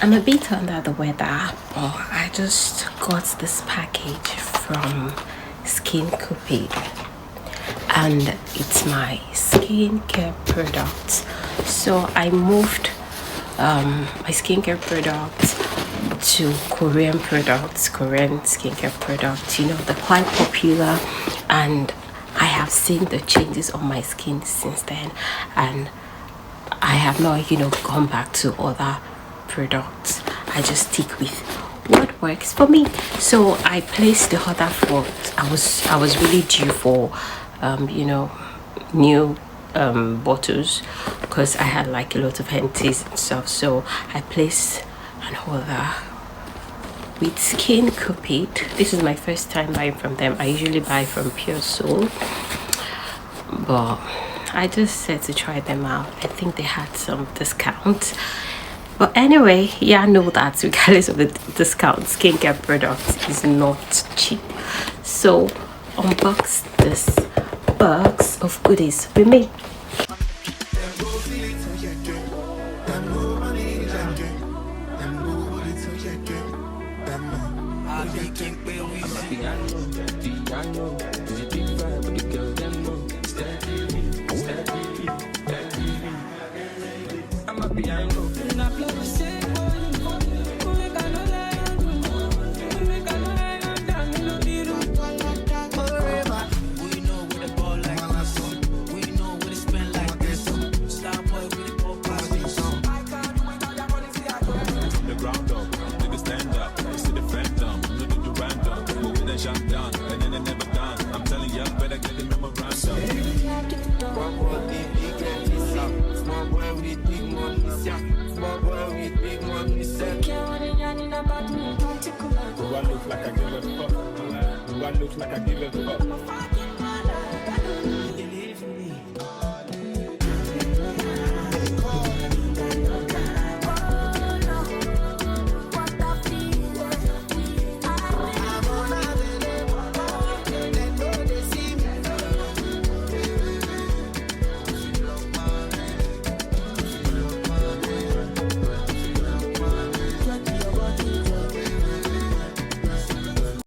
I'm a bit under the weather, but I just got this package from Cupid, and it's my skincare product. So I moved my skincare products to Korean products, Korean skincare products. You know, they're quite popular, and I have seen the changes on my skin since then, and I have not, gone back to other products. I just stick with what works for me. So I placed the order for. I was really due for, new bottles, because I had like a lot of empties and stuff. So I placed an order with Cupid. This is my first time buying from them. I usually buy from Pure Soul, but I just said to try them out. I think they had some discount. But anyway, yeah, I know that regardless of the discount, skincare products is not cheap. So unbox this box of goodies with me. Do I look like I give a fuck? Do I look like I give a fuck?